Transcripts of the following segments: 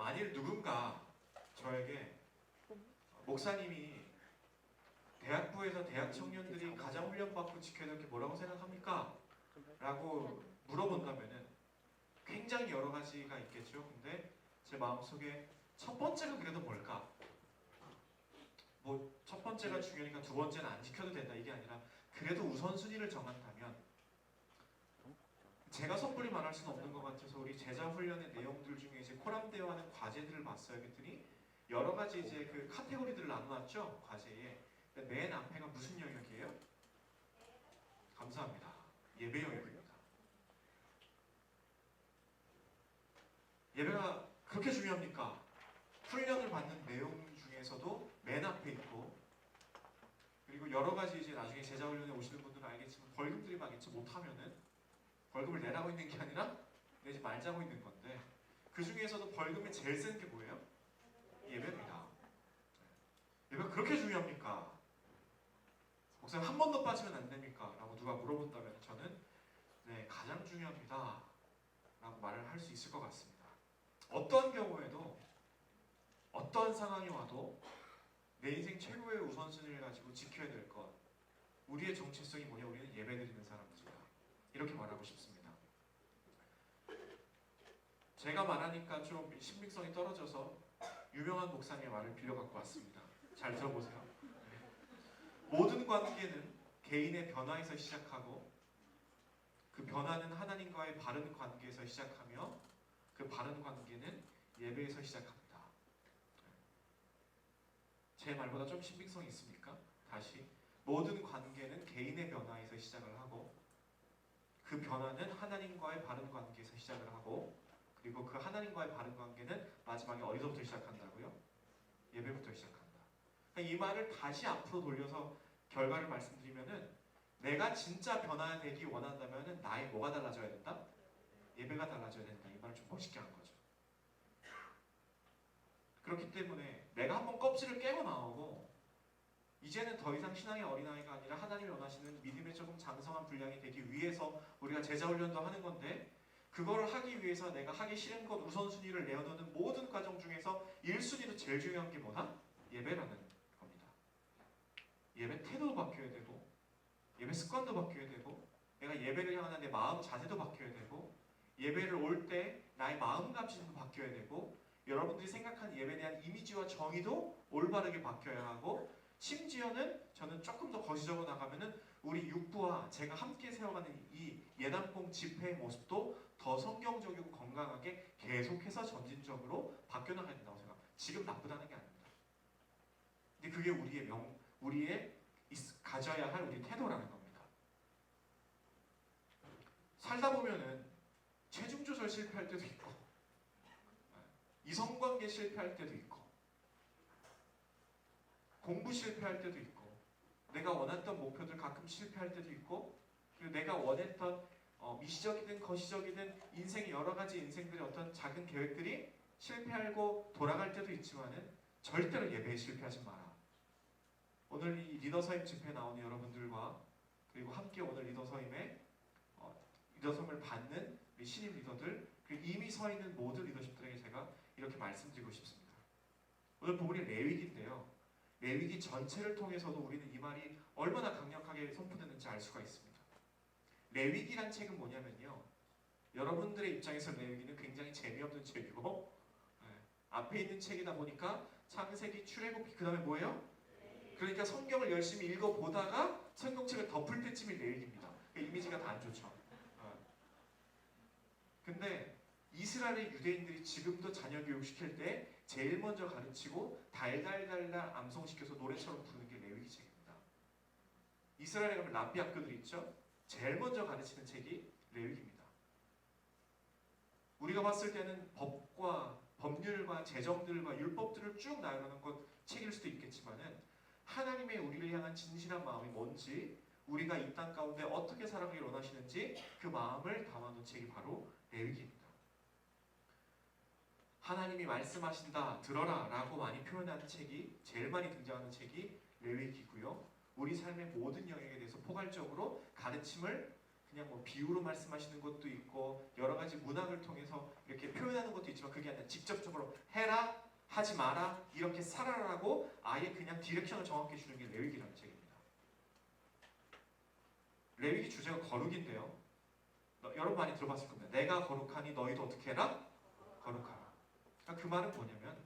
만일 누군가 저에게 목사님이 대학부에서 대학 청년들이 가장 훈련받고 지켜야 될 게 뭐라고 생각합니까? 라고 물어본다면은 굉장히 여러 가지가 있겠죠. 근데 제 마음속에 첫 번째가 그래도 뭘까? 뭐 첫 번째가 중요하니까 두 번째는 안 지켜도 된다 이게 아니라 그래도 우선순위를 정한다면 제가 섣불리 말할 수는 없는 것 같아서 우리 제자 훈련의 내용들 중에 이제 코람되어 하는 과제들을 봤어요. 그랬더니 여러 가지 이제 그 카테고리들을 나눠놨죠. 과제에. 맨 앞에가 무슨 영역이에요? 감사합니다. 예배 영역입니다. 예배가 그렇게 중요합니까? 훈련을 받는 내용 중에서도 맨 앞에 있고 그리고 여러 가지 이제 나중에 제자 훈련에 오시는 분들은 알겠지만 벌금 들이받겠지 못하면은 벌금을 내라고 있는 게 아니라 내지 말자고 있는 건데 그 중에서도 벌금이 제일 센 게 뭐예요? 예배입니다. 예배가 그렇게 중요합니까? 목사님 한 번도 빠지면 안 됩니까? 라고 누가 물어본다면 저는 네, 가장 중요합니다. 라고 말을 할 수 있을 것 같습니다. 어떠한 경우에도 어떠한 상황이 와도 내 인생 최고의 우선순위를 가지고 지켜야 될 것 우리의 정체성이 뭐냐? 우리는 예배드리는 사람들이다. 이렇게 말하고 싶습니다. 제가 말하니까 좀 신빙성이 떨어져서 유명한 목사님의 말을 빌려 갖고 왔습니다. 잘 들어보세요. 모든 관계는 개인의 변화에서 시작하고 그 변화는 하나님과의 바른 관계에서 시작하며 그 바른 관계는 예배에서 시작합니다. 제 말보다 좀 신빙성이 있습니까? 다시 모든 관계는 개인의 변화에서 시작을 하고 그 변화는 하나님과의 바른 관계에서 시작을 하고 그리고 그 하나님과의 바른 관계는 마지막에 어디서부터 시작한다고요? 예배부터 시작한다. 그러니까 이 말을 다시 앞으로 돌려서 결과를 말씀드리면은 내가 진짜 변화되기 원한다면은 나의 뭐가 달라져야 된다? 예배가 달라져야 된다. 이 말을 좀 멋있게 한 거죠. 그렇기 때문에 내가 한번 껍질을 깨고 나오고 이제는 더 이상 신앙의 어린아이가 아니라 하나님이 원하시는 믿음의 조금 장성한 분량이 되기 위해서 우리가 제자훈련도 하는 건데 그거를 하기 위해서 내가 하기 싫은 것 우선순위를 내어놓는 모든 과정 중에서 1순위로 제일 중요한 게 뭐다? 예배라는 겁니다. 예배 태도도 바뀌어야 되고 예배 습관도 바뀌어야 되고 내가 예배를 향하는 내 마음 자세도 바뀌어야 되고 예배를 올 때 나의 마음가짐도 바뀌어야 되고 여러분들이 생각하는 예배에 대한 이미지와 정의도 올바르게 바뀌어야 하고 심지어는 저는 조금 더 거시적으로 나가면은 우리 육부와 제가 함께 세워가는 이 예단봉 집회의 모습도 더 성경적이고 건강하게 계속해서 점진적으로 바뀌어나가야 된다고 생각합니다. 지금 나쁘다는 게 아닙니다. 근데 그게 우리의 가져야 할 우리 태도라는 겁니다. 살다 보면은 체중 조절 실패할 때도 있고 이성관계 실패할 때도 있고 공부 실패할 때도 있고 내가 원했던 목표들 가끔 실패할 때도 있고 그리고 내가 원했던 미시적이든 거시적이든 인생의 여러 가지 인생들의 어떤 작은 계획들이 실패하고 돌아갈 때도 있지만은 절대로 예배에 실패하지 마라. 오늘 이 리더서임 집회에 나오는 여러분들과 그리고 함께 오늘 리더서임을 받는 우리 신임 리더들 그리고 이미 서 있는 모든 리더십들에게 제가 이렇게 말씀드리고 싶습니다. 오늘 부분이 레위기인데요. 레위기 전체를 통해서도 우리는 이 말이 얼마나 강력하게 선포되는지 알 수가 있습니다. 레위기란 책은 뭐냐면요. 여러분들의 입장에서 레위기는 굉장히 재미없는 책이고 앞에 있는 책이다 보니까 창세기, 출애굽기 그 다음에 뭐예요? 그러니까 성경을 열심히 읽어보다가 성경책을 덮을 때쯤이 레위기입니다. 이미지가 다 안 좋죠. 근데 이스라엘의 유대인들이 지금도 자녀 교육시킬 때 제일 먼저 가르치고 달달달달 암송시켜서 노래처럼 부르는 게 레위기 책입니다. 이스라엘에 가면 랍비 학교들이 있죠? 제일 먼저 가르치는 책이 레위기입니다. 우리가 봤을 때는 법률과 제정들과 율법들을 쭉 나열하는 것 책일 수도 있겠지만은 하나님의 우리를 향한 진실한 마음이 뭔지 우리가 이 땅 가운데 어떻게 살아가길 원하시는지 그 마음을 담아놓은 책이 바로 레위기입니다. 하나님이 말씀하신다, 들어라 라고 많이 표현하는 책이 제일 많이 등장하는 책이 레위기고요. 우리 삶의 모든 영역에 대해서 포괄적으로 가르침을 그냥 뭐 비유로 말씀하시는 것도 있고 여러 가지 문학을 통해서 이렇게 표현하는 것도 있지만 그게 아니라 직접적으로 해라, 하지 마라, 이렇게 살아라라고 아예 그냥 디렉션을 정확히 주는 게 레위기라는 책입니다. 레위기 주제가 거룩인데요. 여러분 많이 들어봤을 겁니다. 내가 거룩하니 너희도 어떻게 해라? 거룩하라. 그러니까 그 말은 뭐냐면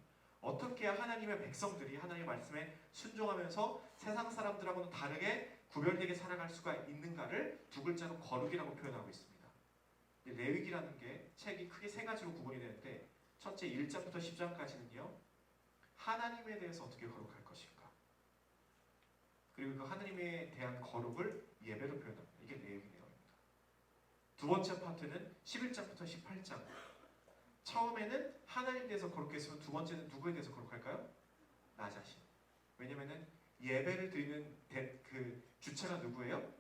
어떻게 하나님의 백성들이 하나님의 말씀에 순종하면서 세상 사람들하고는 다르게 구별되게 살아갈 수가 있는가를 두 글자로 거룩이라고 표현하고 있습니다. 레위기라는 게 책이 크게 세 가지로 구분이 되는데 첫째 1장부터 10장까지는요. 하나님에 대해서 어떻게 거룩할 것인가 그리고 그 하나님에 대한 거룩을 예배로 표현합니다. 이게 레위기 내용입니다. 두 번째 파트는 11장부터 18장 처음에는 하나님에 대해서 거룩했으면 두 번째는 누구에 대해서 거룩할까요? 나 자신. 왜냐면은 예배를 드리는 그 주체가 누구예요?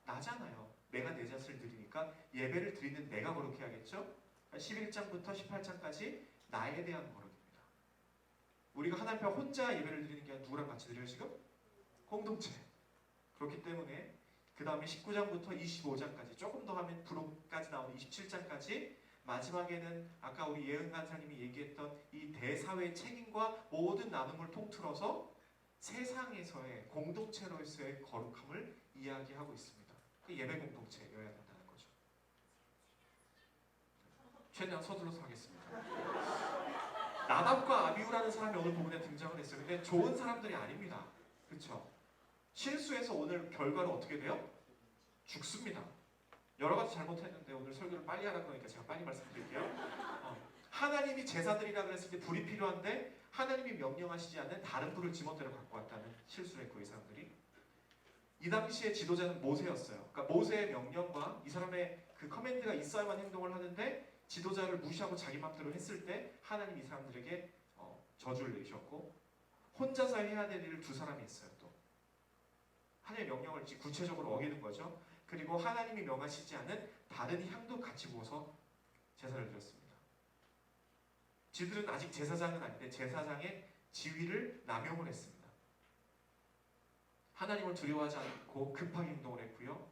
나잖아요. 내가 내 자신을 드리니까 예배를 드리는 내가 거룩해야겠죠? 11장부터 18장까지 나에 대한 거룩입니다. 우리가 하나님 앞에 혼자 예배를 드리는 게 누구랑 같이 드려요 지금? 공동체. 그렇기 때문에 그 다음에 19장부터 25장까지 조금 더 하면 부록까지 나오는 27장까지 마지막에는 아까 우리 예은 간사님이 얘기했던 이 대사회의 책임과 모든 나눔을 통틀어서 세상에서의 공동체로서의 거룩함을 이야기하고 있습니다. 그 예배 공동체여야 된다는 거죠. 최대한 서둘러서 하겠습니다. 나답과 아비후라는 사람이 오늘 본문에 등장을 했어요. 근데 좋은 사람들이 아닙니다. 그렇죠? 실수해서 오늘 결과로 어떻게 돼요? 죽습니다. 여러 가지 잘못했는데 오늘 설교를 빨리 하라 그러니까 제가 빨리 말씀드릴게요. 하나님이 제사드리라 그랬을 때 불이 필요한데 하나님이 명령하시지 않는 다른 불을 지멋대로 갖고 왔다는 실수를 했고 이 사람들이 이 당시의 지도자는 모세였어요. 그러니까 모세의 명령과 이 사람의 그 커맨드가 있어야만 행동을 하는데 지도자를 무시하고 자기 맘대로 했을 때 하나님이 이 사람들에게 저주를 내리셨고 혼자서 해야 될 일을 두 사람이 있어요. 또 하나님의 명령을 구체적으로 어기는 거죠. 그리고 하나님이 명하시지 않은 다른 향도 같이 부어서 제사를 드렸습니다. 지들은 아직 제사장은 아닌데 제사장의 지위를 남용을 했습니다. 하나님을 두려워하지 않고 급하게 행동을 했고요.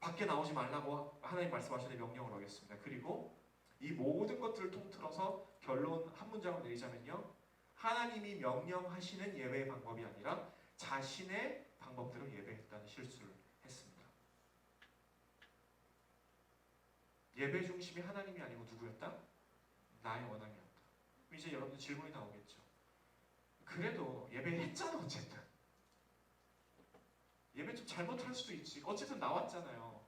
밖에 나오지 말라고 하나님 말씀하시는 명령을 어겼습니다. 그리고 이 모든 것들을 통틀어서 결론 한 문장을 내리자면요. 하나님이 명령하시는 예배의 방법이 아니라 자신의 방법대로 예배했다는 실수를 했습니다. 예배 중심이 하나님이 아니고 누구였다? 나의 원함이었다. 이제 여러분들 질문이 나오겠죠. 그래도 예배했잖아 어쨌든. 예배 좀 잘못할 수도 있지. 어쨌든 나왔잖아요.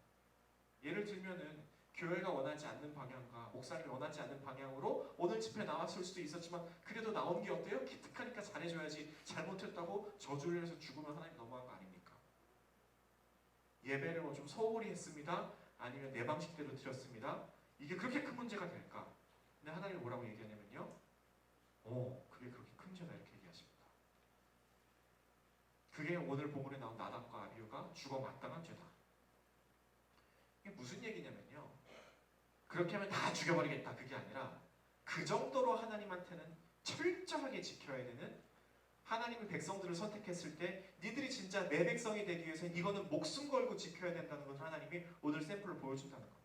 예를 들면은 교회가 원하지 않는 방향과 목사님이 원하지 않는 방향으로 오늘 집회 나왔을 수도 있었지만 그래도 나온 게 어때요? 기특하니까 잘해줘야지. 잘못했다고 저주를 해서 죽으면 하나님 너무한 거 아닙니까? 예배를 뭐 좀 소홀히 했습니다. 아니면 내 방식대로 드렸습니다. 이게 그렇게 큰 문제가 될까? 근데 하나님이 뭐라고 얘기하냐면요. 그게 그렇게 큰 죄다 이렇게 얘기하십니다. 그게 오늘 본문에 나온 나답과 아비후가 죽어 마땅한 죄다. 이게 무슨 얘기냐면요. 그렇게 하면 다 죽여버리겠다 그게 아니라 그 정도로 하나님한테는 철저하게 지켜야 되는 하나님의 백성들을 선택했을 때 니들이 진짜 내 백성이 되기 위해서는 이거는 목숨 걸고 지켜야 된다는 것을 하나님이 오늘 샘플을 보여준다는 겁니다.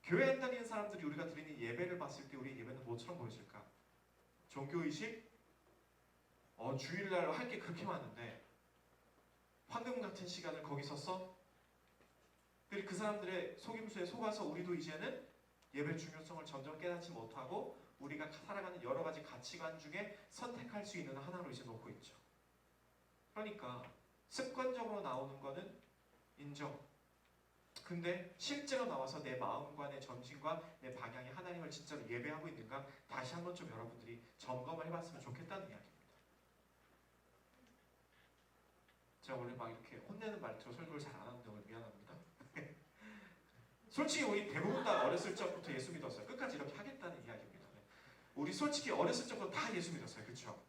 교회 안 다니는 사람들이 우리가 드리는 예배를 봤을 때 우리의 예배는 뭐처럼 보여질까? 종교의식? 주일날 할 게 그렇게 많은데 황금 같은 시간을 거기서 써? 그 사람들의 속임수에 속아서 우리도 이제는 예배 중요성을 점점 깨닫지 못하고 우리가 살아가는 여러 가지 가치관 중에 선택할 수 있는 하나로 이제 놓고 있죠. 그러니까 습관적으로 나오는 거는 인정. 근데 실제로 나와서 내 마음과 내 정신과 내 방향이 하나님을 진짜로 예배하고 있는가 다시 한번 좀 여러분들이 점검을 해봤으면 좋겠다는 이야기입니다. 제가 원래 막 이렇게 혼내는 말투로 설교를 잘 안 하는데 오늘 미안합니다. 솔직히 우리 대부분 다 어렸을 적부터 예수 믿었어요. 끝까지 이렇게 하겠다는 이야기입니다. 우리 솔직히 어렸을 적부터 다 예수 믿었어요. 그렇죠?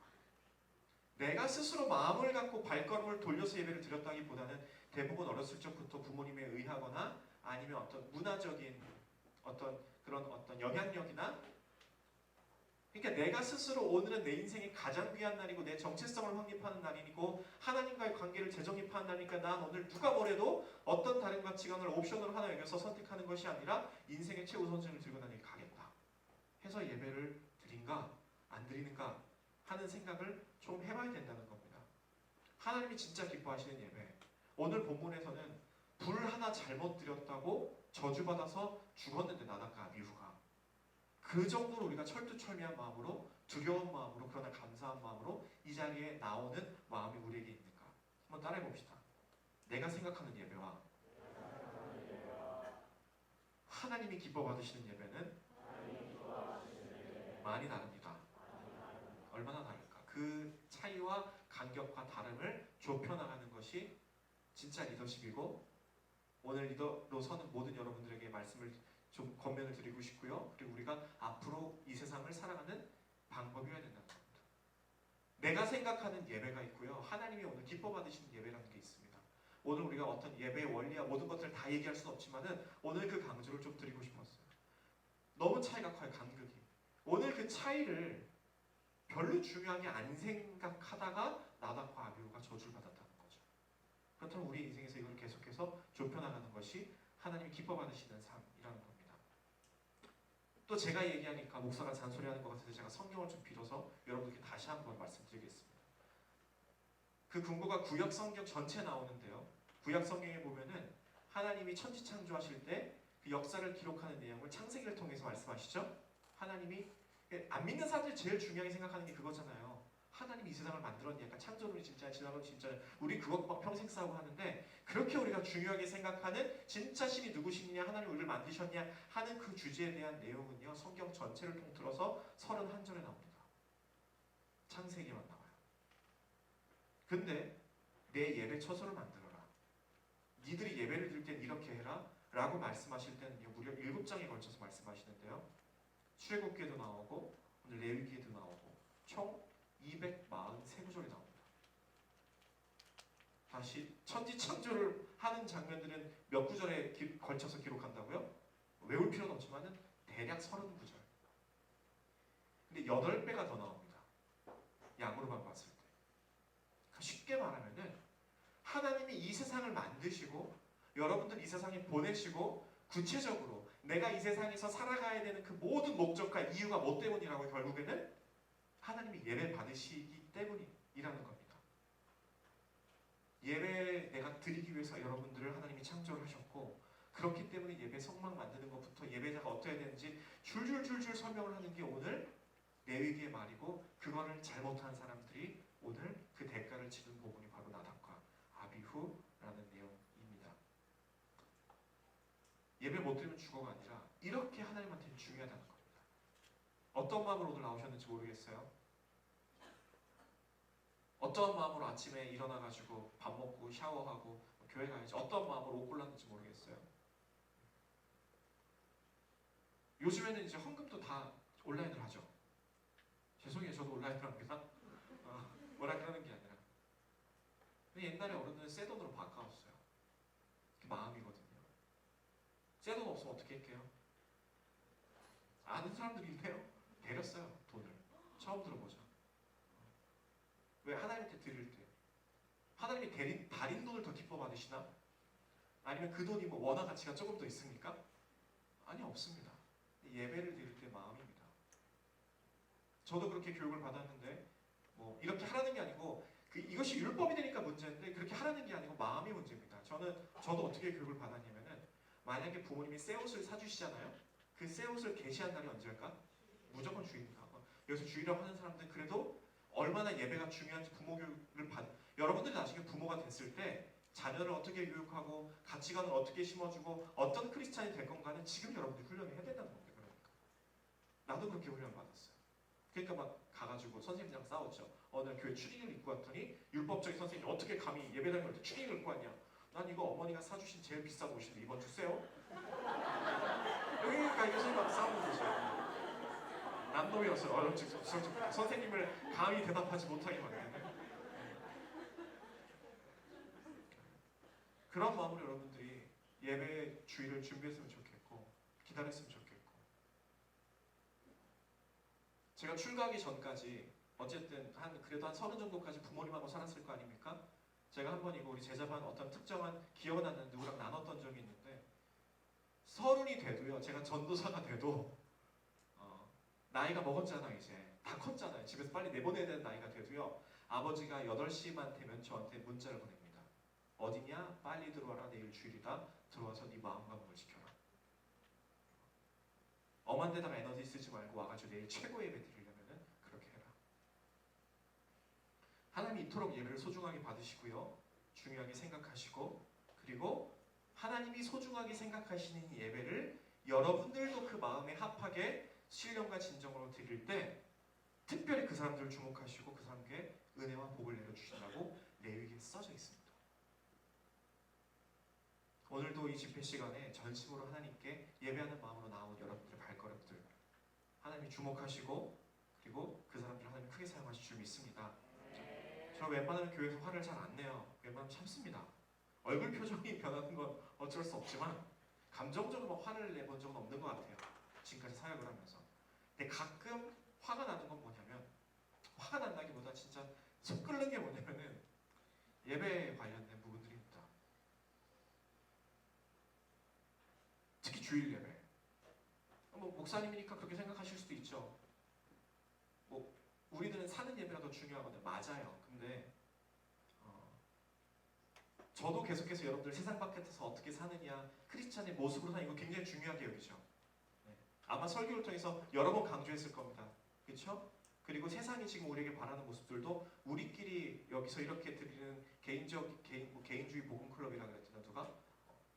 내가 스스로 마음을 갖고 발걸음을 돌려서 예배를 드렸다기보다는 대부분 어렸을 적부터 부모님에 의하거나 아니면 어떤 문화적인 어떤 그런 어떤 영향력이나 그러니까 내가 스스로 오늘은 내 인생의 가장 귀한 날이고 내 정체성을 확립하는 날이고 하나님과의 관계를 재정립하는 날이니까 난 오늘 누가 뭐래도 어떤 다른 가치관을 옵션으로 하나 여겨서 선택하는 것이 아니라 인생의 최우선순위를 들고 나에게 가겠다 해서 예배를 드린가 안 드리는가 하는 생각을 좀 해봐야 된다는 겁니다. 하나님이 진짜 기뻐하시는 예배, 오늘 본문에서는 불 하나 잘못 드렸다고 저주받아서 죽었는데 나답과 아비후가 그 정도로 우리가 철두철미한 마음으로 두려운 마음으로 그러나 감사한 마음으로 이 자리에 나오는 마음이 우리에게 있는가 한번 따라해 봅시다. 내가 생각하는 예배와 하나님이 기뻐 받으시는 예배는 많이 다릅니다. 얼마나 다를까? 그 차이와 간격과 다름을 좁혀나가는 것이 진짜 리더십이고 오늘 리더로 서는 모든 여러분들에게 말씀을 좀 권면을 드리고 싶고요. 그리고 우리가 앞으로 이 세상을 살아가는 방법이어야 된다는 겁니다. 내가 생각하는 예배가 있고요. 하나님이 오늘 기뻐 받으시는 예배라는 게 있습니다. 오늘 우리가 어떤 예배의 원리와 모든 것들을 다 얘기할 수는 없지만은 오늘 그 강조를 좀 드리고 싶었어요. 너무 차이가 커요. 간극이. 오늘 그 차이를 별로 중요하게 안 생각하다가 나답과 아비후가 저주를 받았다는 거죠. 그렇다면 우리 인생에서 이걸 계속해서 좁혀나가는 것이 하나님이 기뻐 받으시는 삶이라는 겁니다. 또 제가 얘기하니까 목사가 잔소리하는 것 같아서 제가 성경을 좀 빌어서 여러분들께 다시 한번 말씀드리겠습니다. 그 근거가 구약 성경 전체 나오는데요. 구약 성경에 보면은 하나님이 천지 창조하실 때 그 역사를 기록하는 내용을 창세기를 통해서 말씀하시죠. 하나님이 안 믿는 사람들이 제일 중요하게 생각하는 게 그거잖아요. 하나님이 이 세상을 만들었니? 약간 창조론이 진짜야, 진화론이 진짜야. 우리 그것 막 평생 싸우고 하는데 그렇게 우리가 중요하게 생각하는 진짜 신이 누구시냐, 하나님이 우리를 만드셨냐 하는 그 주제에 대한 내용은요. 성경 전체를 통틀어서 31절에 나옵니다. 창세기만 나와요. 근데 내 예배 처소를 만들어라. 니들이 예배를 드릴 땐 이렇게 해라. 라고 말씀하실 때는요. 무려 7장에 걸쳐서 말씀하시는데요. 출애굽기에도 나오고 오늘 레위기에도 나오고 총 243구절이 나옵니다. 다시 천지 창조를 하는 장면들은 몇 구절에 걸쳐서 기록한다고요? 외울 필요는 없지만은 대략 30구절. 근데 8배가 더 나옵니다. 양으로만 봤을 때. 그러니까 쉽게 말하면은 하나님이 이 세상을 만드시고 여러분들 이 세상에 보내시고 구체적으로 내가 이 세상에서 살아가야 되는 그 모든 목적과 이유가 뭐 때문이라고 결국에는 하나님이 예배 받으시기 때문이라는 겁니다. 예배 내가 드리기 위해서 여러분들을 하나님이 창조를 하셨고 그렇기 때문에 예배 성막 만드는 것부터 예배자가 어떻게 되는지 줄줄줄줄 설명을 하는 게 오늘 레위기의 말이고 그거를 잘못한 사람들이 오늘 그 대가를 치른 부분이 바로 나답과 아비후라는 내용입니다. 예배 못 드리면 죽어가 아니라 이렇게 하나님한테는 중요하다는 겁니다. 어떤 마음으로 오늘 나오셨는지 모르겠어요. 어떤 마음으로 아침에 일어나가지고 밥 먹고 샤워하고 교회 가야지 어떤 마음으로 옷 골랐는지 모르겠어요. 요즘에는 이제 헌금도 다 온라인으로 하죠. 죄송해요. 저도 온라인으로 합니다. 뭐라 그러는 게 아니라. 근데 옛날에 어른들은 새 돈으로 바꿔왔어요. 그게 마음이거든요. 새 돈 없으면 어떻게 할게요? 아는 사람들이 있네요. 데렸어요. 돈을. 처음 들어보죠. 왜 하나님께 드릴 때 하나님이 달인 돈을 더 기뻐 받으시나? 아니면 그 돈이 뭐 원화 가치가 조금 더 있습니까? 아니 없습니다. 예배를 드릴 때 마음입니다. 저도 그렇게 교육을 받았는데 뭐 이렇게 하라는 게 아니고 이것이 율법이 되니까 문제인데 그렇게 하라는 게 아니고 마음이 문제입니다. 저도 어떻게 교육을 받았냐면은 만약에 부모님이 새 옷을 사주시잖아요. 그 새 옷을 게시한 날이 언제일까? 무조건 주일입니다. 여기서 주일이라고 하는 사람들은 그래도 얼마나 예배가 중요한지 부모 교육을 여러분들이 나중에 부모가 됐을 때 자녀를 어떻게 교육하고 가치관을 어떻게 심어주고 어떤 크리스찬이 될 건가는 지금 여러분들이 훈련을 해야 된다는 겁니다. 그러니까 나도 그렇게 훈련 받았어요. 그러니까 막 가가지고 선생님이랑 싸웠죠. 어느 교회 추리닝을 입고 왔더니 율법적인 선생님이 어떻게 감히 예배당에 올 때 추리닝을 입고 왔냐. 난 이거 어머니가 사주신 제일 비싼 옷인데 이번 주세요. 여기가 이 선생님하고 싸우는 거죠. 남놈이었어요. 선생님을 감히 대답하지 못하게 만드는. 그런 마음으로 여러분들이 예배 주일을 준비했으면 좋겠고 기다렸으면 좋겠고 제가 출가하기 전까지 어쨌든 그래도 한 30 정도까지 부모님하고 살았을 거 아닙니까? 제가 한 번 이거 우리 제자반 어떤 특정한 기억은 안 나는 누구랑 나눴던 적이 있는데 30이 돼도요. 제가 전도사가 돼도 나이가 먹었잖아요. 이제 다 컸잖아요. 집에서 빨리 내보내야 되는 나이가 돼도요. 아버지가 8시만 되면 저한테 문자를 보냅니다. 어디냐? 빨리 들어와라. 내일 주일이다. 들어와서 네 마음과 몸을 지켜라. 엄한 데다가 에너지 쓰지 말고 와가지고 내일 최고 예배 드리려면 그렇게 해라. 하나님이 이토록 예배를 소중하게 받으시고요. 중요하게 생각하시고 그리고 하나님이 소중하게 생각하시는 예배를 여러분들도 그 마음에 합하게 신령과 진정으로 드릴 때 특별히 그 사람들을 주목하시고 그 사람에게 은혜와 복을 내려주신다고 레위기에 써져 있습니다. 오늘도 이 집회 시간에 전심으로 하나님께 예배하는 마음으로 나온 여러분들의 발걸음들 하나님이 주목하시고 그리고 그 사람들을 하나님이 크게 사용하실 줄 믿습니다. 저는 웬만하면 교회에서 화를 잘 안 내요. 웬만하면 참습니다. 얼굴 표정이 변하는 건 어쩔 수 없지만 감정적으로 화를 내본 적은 없는 것 같아요. 지금까지 사역을 하면서. 근데 가끔 화가 나는 건 뭐냐면 화가 난다기보다 진짜 속 끓는 게 뭐냐면은 예배에 관련된 부분들입니다. 특히 주일 예배. 뭐 목사님이니까 그렇게 생각하실 수도 있죠. 뭐 우리들은 사는 예배가 더 중요하거든요. 맞아요. 근데 저도 계속해서 여러분들 세상 바깥에서 어떻게 사느냐, 크리스찬의 모습으로 사는 이거 굉장히 중요하게 여기죠. 네. 아마 설교를 통해서 여러 번 강조했을 겁니다. 그렇죠? 그리고 세상이 지금 우리에게 바라는 모습들도 우리끼리 여기서 이렇게 드리는 개인주의 복음 클럽이라 그랬잖아. 누가?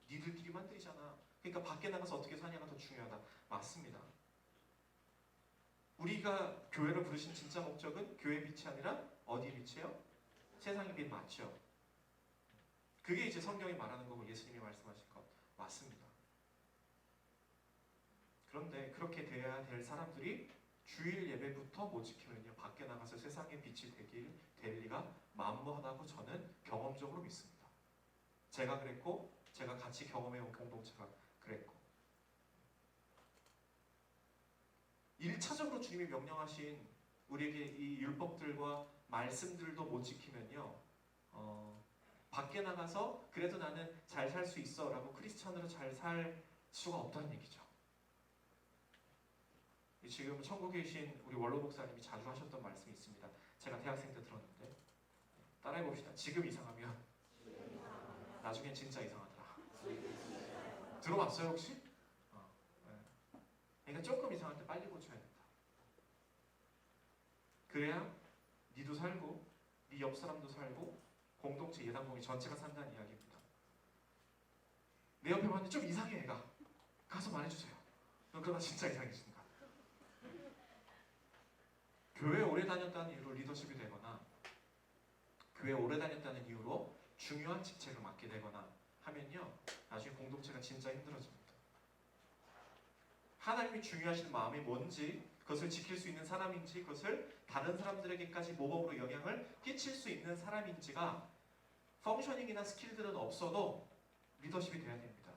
니들끼리만 드리잖아. 그러니까 밖에 나가서 어떻게 사냐가 더 중요하다. 맞습니다. 우리가 교회를 부르신 진짜 목적은 교회의 빛이 아니라 어디의 빛이에요? 세상의 빛 맞죠? 그게 이제 성경이 말하는 거고 예수님이 말씀하신 것 맞습니다. 그런데 그렇게 돼야 될 사람들이 주일 예배부터 못 지키면요 밖에 나가서 세상의 빛이 될 리가 만무하다고 저는 경험적으로 믿습니다. 제가 그랬고 제가 같이 경험해온 공동체가 그랬고 1차적으로 주님이 명령하신 우리에게 이 율법들과 말씀들도 못 지키면요 밖에 나가서 그래도 나는 잘 살 수 있어 라고 크리스찬으로 잘 살 수가 없다는 얘기죠. 지금 천국에 계신 우리 원로 목사님이 자주 하셨던 말씀이 있습니다. 제가 대학생 때 들었는데 따라해 봅시다. 지금 이상하면 나중엔 진짜 이상하더라. 들어봤어요 혹시? 네. 그러니까 조금 이상할 때 빨리 고쳐야 된다. 그래야 니도 살고 니 옆 사람도 살고 공동체 예당공이 전체가 산다는 이야기입니다. 내 옆에 봤는데 좀 이상해 애가. 가서 말해주세요. 그러다 진짜 이상해진다. 교회 오래 다녔다는 이유로 리더십이 되거나 교회 오래 다녔다는 이유로 중요한 직책을 맡게 되거나 하면요 나중에 공동체가 진짜 힘들어집니다. 하나님이 중요하신 마음이 뭔지 그것을 지킬 수 있는 사람인지 그것을 다른 사람들에게까지 모범으로 영향을 끼칠 수 있는 사람인지가 펑셔닝이나 스킬들은 없어도 리더십이 돼야 됩니다.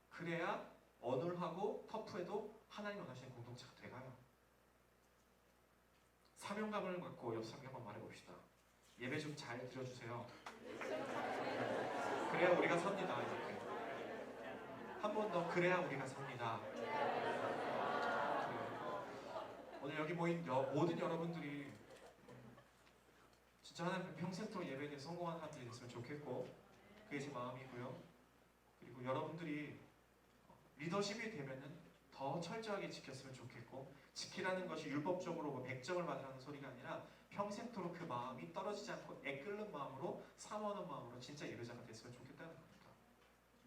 그래야 어눌하고 터프해도 하나님 원하시는 공동체가 돼가요. 사명감을 갖고 옆 사람에게 한번 말해봅시다. 예배 좀 잘 드려주세요. 그래야 우리가 섭니다. 이렇게. 한 번 더 그래야 우리가 섭니다. 오늘 여기 모인 모든 여러분들이 진짜 하나님 평생토록 예배에 대해 성공하는 사람들이 됐으면 좋겠고 그게 제 마음이고요. 그리고 여러분들이 리더십이 되면은 더 철저하게 지켰으면 좋겠고 지키라는 것이 율법적으로 뭐 100점을 받으라는 소리가 아니라 평생토록 그 마음이 떨어지지 않고 애끓는 마음으로 사모하는 마음으로 진짜 예배자가 됐으면 좋겠다는 겁니다.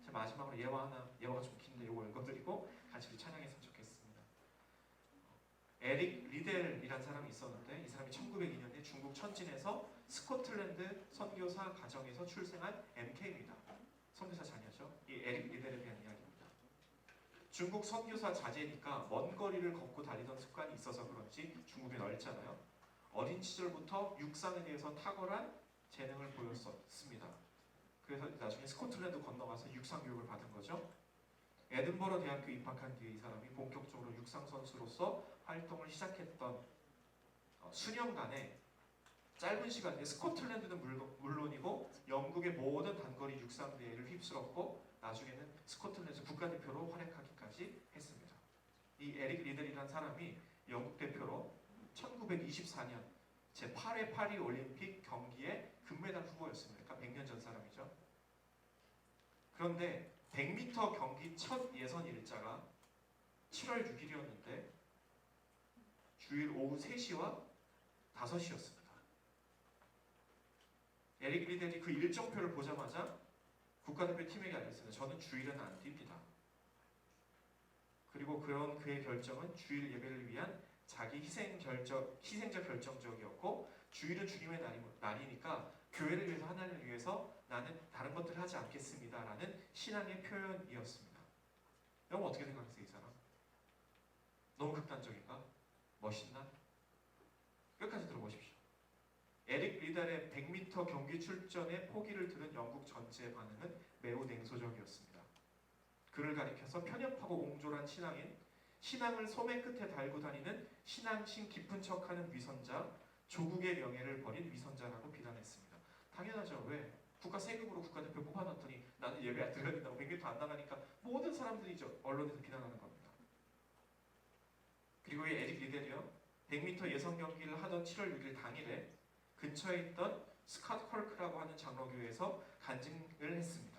제 마지막으로 예화가 좀 긴데 이거 읽어드리고 같이 우리 찬양했으면 좋겠습니다. 에릭 리델이라는 사람이 있었는데 이 사람이 1902년에 중국 천진에서 스코틀랜드 선교사 가정에서 출생한 MK입니다. 선교사 자녀죠. 이 에릭 리델에 대한 이야기입니다. 중국 선교사 자제니까 먼 거리를 걷고 다니던 습관이 있어서 그런지 중국이 넓잖아요. 어린 시절부터 육상에 대해서 탁월한 재능을 보였었습니다. 그래서 나중에 스코틀랜드 건너가서 육상 교육을 받은 거죠. 에든버러 대학교 입학한 뒤에 이 사람이 본격적으로 육상 선수로서 활동을 시작했던 수년간에 짧은 시간에 스코틀랜드는 물론이고 영국의 모든 단거리 육상 대회를 휩쓸었고 나중에는 스코틀랜드 국가대표로 활약하기까지 했습니다. 이 에릭 리델이라는 사람이 영국 대표로 1924년 제8회 파리 올림픽 경기에 금메달 후보였습니다. 그러니까 100년 전 사람이죠. 그런데 100m 경기 첫 예선 일자가 7월 6일이었는데 주일 오후 3시와 5시였습니다. 에릭 리델이 그 일정표를 보자마자 국가대표 팀에게 알렸습니다. 저는 주일은 안 뜁니다. 그리고 그런 그의 결정은 주일 예배를 위한 자기 희생적 결정적이었고 주일은 주님의 날이니까 교회를 위해서 하나님을 위해서 나는 다른 것들을 하지 않겠습니다 라는 신앙의 표현이었습니다. 여러분 어떻게 생각하세요? 이 사람? 너무 극단적인가? 멋있나? 끝까지 들어보십시오. 에릭 리델의 100m 경기 출전에 포기를 들은 영국 전체의 반응은 매우 냉소적이었습니다. 그를 가리켜서 편협하고 옹졸한 신앙인, 신앙을 소매 끝에 달고 다니는 신앙심 깊은 척하는 위선자, 조국의 명예를 버린 위선자라고 비난했습니다. 당연하죠. 왜? 국가 세금으로 국가대표 뽑아놨더니 나는 예배 안 드려야 된다고 100m 안 나가니까 모든 사람들이 언론에서 비난하는 겁니다. 그리고 이 에릭 리델이요 100m 예선 경기를 하던 7월 6일 당일에 근처에 있던 스캇 컬크라고 하는 장로교회에서 간증을 했습니다.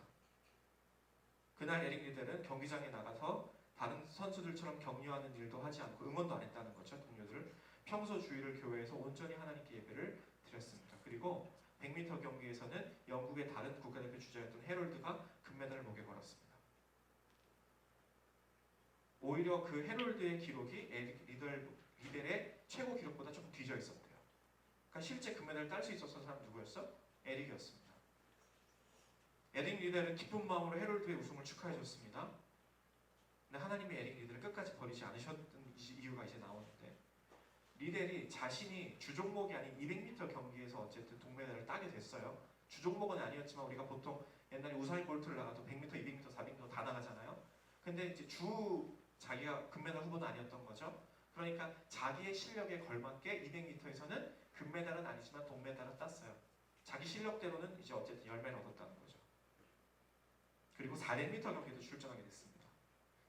그날 에릭 리델은 경기장에 나가서 다른 선수들처럼 격려하는 일도 하지 않고 응원도 안 했다는 거죠. 동료들을. 평소 주일을 교회에서 온전히 하나님께 예배를 드렸습니다. 그리고 100m 경기에서는 영국의 다른 국가대표 주자였던 헤럴드가 금메달을 목에 걸었습니다. 오히려 그 헤럴드의 기록이 에릭 리델의 최고 기록보다 조금 뒤져 있었대요. 그러니까 실제 금메달을 딸 수 있었던 사람 누구였어? 에릭이었습니다. 에릭 리델은 기쁜 마음으로 헤럴드의 우승을 축하해줬습니다. 근데 하나님이 에릭 리델을 끝까지 버리지 않으셨던 이유가 이제 나오는데 리델이 자신이 주종목이 아닌 200m 경기에서 어쨌든 동메달을 따게 됐어요. 주종목은 아니었지만 우리가 보통 옛날에 우사인 볼트를 나가도 100m, 200m, 400m 다 나가잖아요. 근데 이제 자기가 금메달 후보는 아니었던 거죠. 그러니까 자기의 실력에 걸맞게 200m에서는 금메달은 아니지만 동메달을 땄어요. 자기 실력대로는 이제 어쨌든 열매를 얻었다는 거죠. 그리고 400m 경기도 출전하게 됐습니다.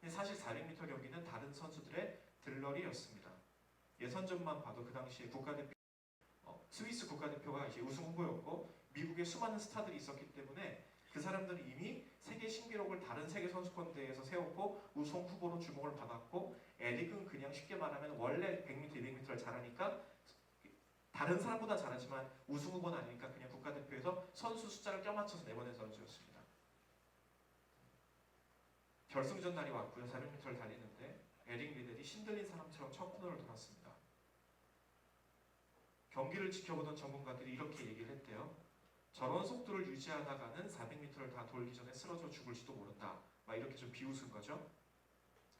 근데 사실 400m 경기는 다른 선수들의 들러리였습니다. 예선전만 봐도 그 당시에 국가대표 스위스 국가대표가 이제 우승 후보였고 미국의 수많은 스타들이 있었기 때문에 그 사람들은 이미 세계 신기록을 다른 세계 선수권 대회에서 세웠고 우승 후보로 주목을 받았고 에릭은 그냥 쉽게 말하면 원래 100m, 200m를 잘하니까 다른 사람보다 잘하지만 우승 후보는 아니니까 그냥 국가대표에서 선수 숫자를 껴맞춰서 내보낸 선수였습니다. 결승전 날이 왔고요. 400m를 달리는데 에릭 리델이 신들린 사람처럼 첫 코너를 돌았습니다. 경기를 지켜보던 전문가들이 이렇게 얘기를 했대요. 저런 속도를 유지하다가는 400m를 다 돌기 전에 쓰러져 죽을지도 모른다. 막 이렇게 좀 비웃은 거죠.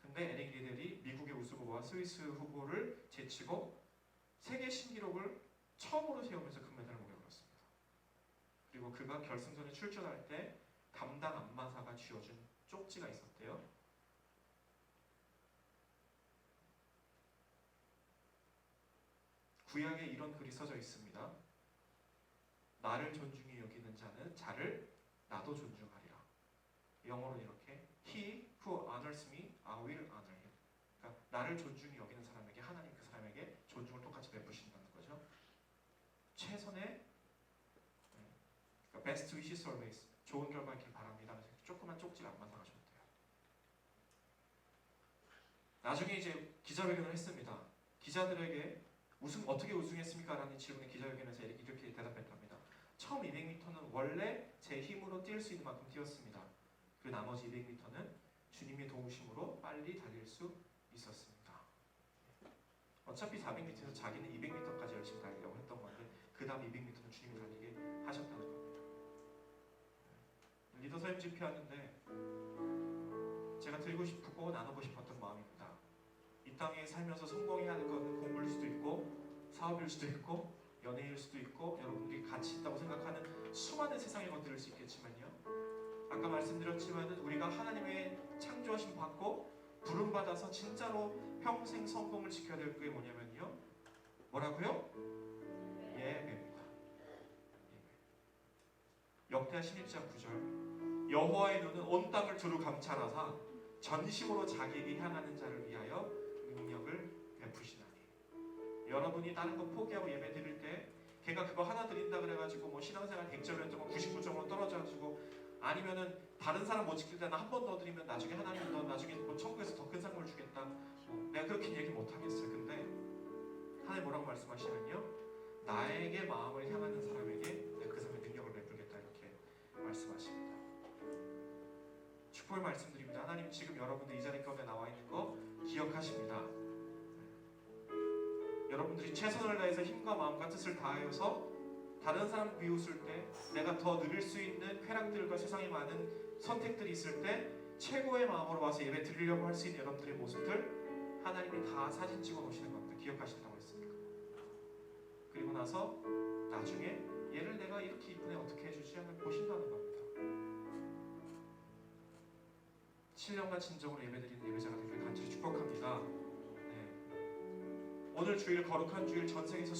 근데 에릭 리델이 미국의 우승 후보와 스위스 후보를 제치고 세계 신기록을 처음으로 세우면서 금메달을 목에 걸었습니다. 그리고 그가 결승전에 출전할 때 담당 안마사가 쥐어준 쪽지가 있었대요. 구약에 이런 글이 써져 있습니다. 나를 존중히 여기는 자는 자를 나도 존중하리라. 영어로는 이렇게 He who honors me, I will honor him. 그러니까 나를 존중히 여기는 사람에게 하나님 그 사람에게 존중을 똑같이 베푸신다는 거죠. 최선의 그러니까 best wishes always 좋은 결과 있길 바랍니다. 조그만 쪽지를 안마사가 줬대요. 나중에 이제 기자회견을 했습니다. 기자들에게 어떻게 우승했습니까? 라는 질문에 기자회견에서 이렇게 대답했답니다. 처음 200m는 원래 제 힘으로 뛸 수 있는 만큼 뛰었습니다. 그 나머지 200m는 주님의 도우심으로 빨리 달릴 수 있었습니다. 어차피 400m에서 자기는 200m까지 열심히 달리려고 했던 건데 그 다음 200m는 주님이 달리게 하셨다는 겁니다. 리더 서임 집회하는데 제가 드리고 싶고 나누고 싶었던 마음입니다. 이 땅에 살면서 성공해야 할 것은 공부일 수도 있고 사업일 수도 있고 연애일 수도 있고 여러분들이 가치 있다고 생각하는 수많은 세상의 것들일 수 있겠지만요. 아까 말씀드렸지만은 우리가 하나님의 창조하심 받고 부름받아서 진짜로 평생 성공을 지켜야 될 게 뭐냐면요. 뭐라고요? 마태하 16장 9절 여호와의 눈은 온 땅을 두루 감찰하사 전심으로 자기에게 향하는 자를 위하여 능력을 베푸시나니. 여러분이 다른 거 포기하고 예배 드릴 때 걔가 그거 하나 드린다 그래가지고 뭐 신앙생활 100점을 동안 99점으로 떨어져가지고 아니면은 다른 사람 못 지킬 때는 한 번 더 드리면 나중에 하나님 너 나중에 뭐 천국에서 더 큰 상급을 주겠다. 내가 그렇게 얘기 못 하겠어요. 근데 하나님 뭐라고 말씀하시냐면요, 나에게 마음을 향하는 사람에게 내가 그 사람의 능력을 베풀겠다 이렇게 말씀하십니다. 축복을 말씀드립니다. 하나님 지금 여러분들 이 자리 가운데 나와 있는 거 기억하십니다. 여러분들이 최선을 다해서 힘과 마음과 뜻을 다하여서 다른 사람 비웃을 때 내가 더 누릴 수 있는 쾌락들과 세상에 많은 선택들이 있을 때 최고의 마음으로 와서 예배 드리려고 할 수 있는 여러분들의 모습들 하나님이 다 사진 찍어 놓으시는 겁니다. 기억하신다고 했습니까? 그리고 나서 나중에 얘를 내가 이렇게 이쁘네 어떻게 해주지 하는 보신다는 겁니다. 7년간 진정으로 예배드리는 예배자가 되기를 간절히 축복합니다. 오늘 주일 거룩한 주일 전 세계에서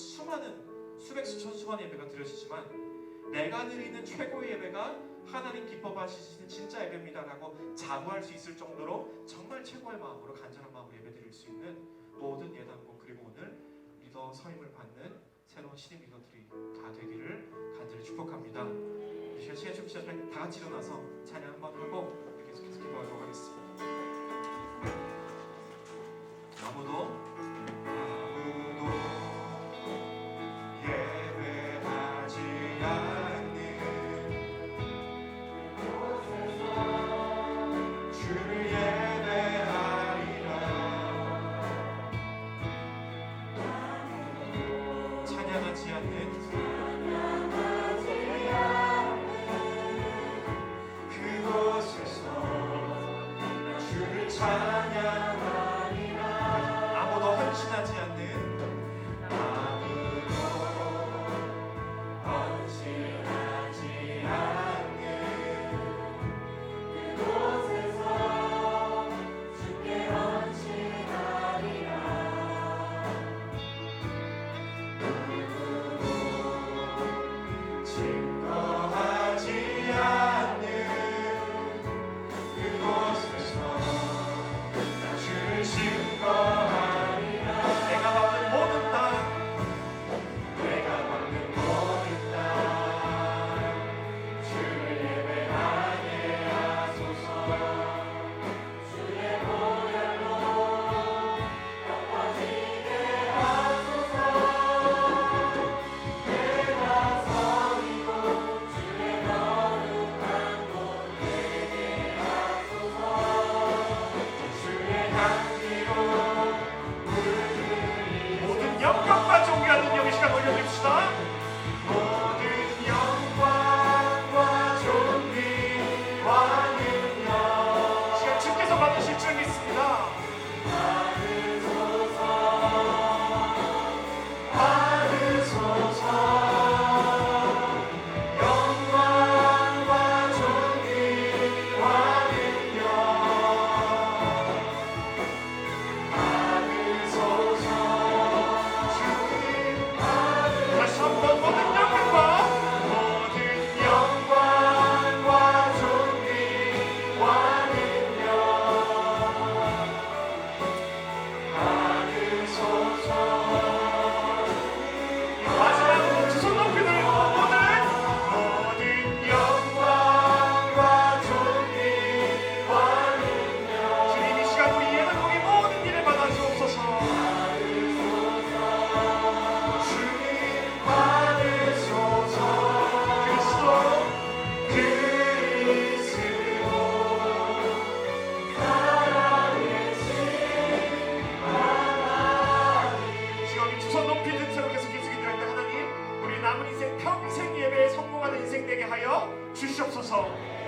수백수 천수만의 예배가 드려지지만 내가 드리는 최고의 예배가 하나님 기뻐하시는 진짜 예배입니다라고 자부할 수 있을 정도로 정말 최고의 마음으로 간절한 마음으로 예배 드릴 수 있는 모든 예단국 그리고 오늘 리더 서임을 받는 새로운 신임 리더들이 다 되기를 간절히 축복합니다. 이 시간 좀 시작할 다 같이 일어나서 찬양 한번 하고 계속해서 기도하도록 하겠습니다. 아무도 예배하지 않는 주를 예배하리라. 찬양하지 않는 그곳에서 주를 찬양하리라. 아무도 헌신하지 않는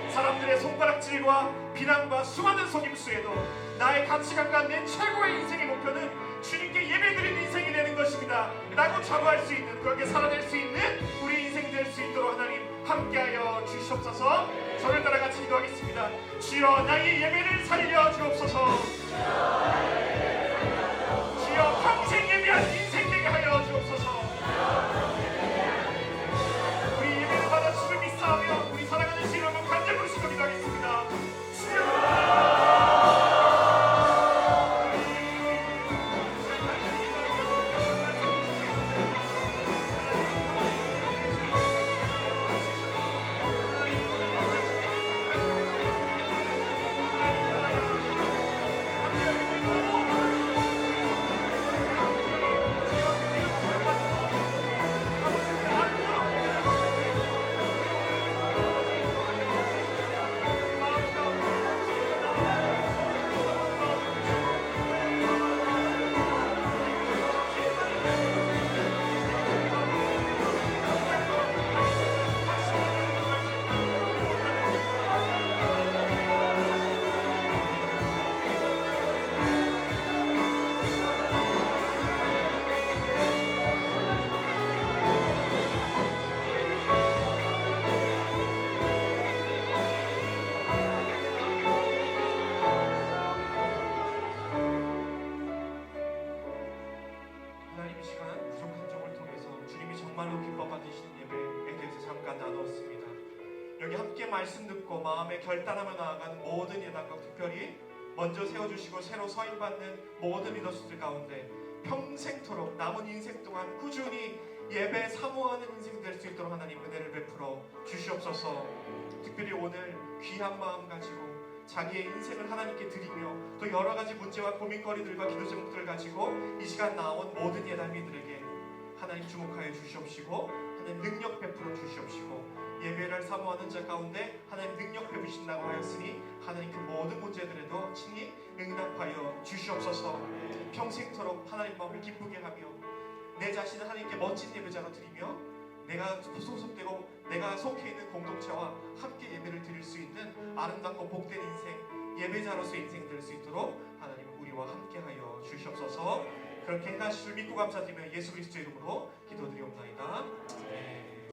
사람들의 손가락질과 비난과 수많은 속임수에도 나의 가치관과 내 최고의 인생의 목표는 주님께 예배드리는 인생이 되는 것입니다 라고 자부할 수 있는, 그렇게 살아낼 수 있는 우리 인생 될 수 있도록 하나님 함께하여 주시옵소서. 저를 따라 같이 기도하겠습니다. 주여 나의 예배를 살려 주옵소서. 주여 평생 예배한 인생 되게 하여 주옵소서. 우리 예배를 받아 주를 믿사하며 우리 살아 정말로 기뻐 받으시는 예배에 대해서 잠깐 나누었습니다. 여기 함께 말씀 듣고 마음에 결단하며 나아가는 모든 예단과 특별히 먼저 세워주시고 새로 서임받는 모든 리더스들 가운데 평생토록 남은 인생 동안 꾸준히 예배 사모하는 인생 될 수 있도록 하나님 은혜를 베풀어 주시옵소서. 특별히 오늘 귀한 마음 가지고 자기의 인생을 하나님께 드리며 또 여러 가지 문제와 고민거리들과 기도 제목들을 가지고 이 시간 나온 모든 예단이들에게 하나님 주목하여 주시옵시고 하나님 능력 베풀어 주시옵시고 예배를 사모하는 자 가운데 하나님 능력 베푸신다고 하였으니 하나님 그 모든 문제들에도 친히 응답하여 주시옵소서. 평생토록 하나님 마음을 기쁘게 하며 내 자신을 하나님께 멋진 예배자로 드리며 내가 소속되고 내가 속해 있는 공동체와 함께 예배를 드릴 수 있는 아름답고 복된 인생 예배자로서의 인생이 될 수 있도록 하나님 우리와 함께하여 주시옵소서. 그렇게 행하실 줄 믿고 감사드리며 예수 그리스도의 이름으로 기도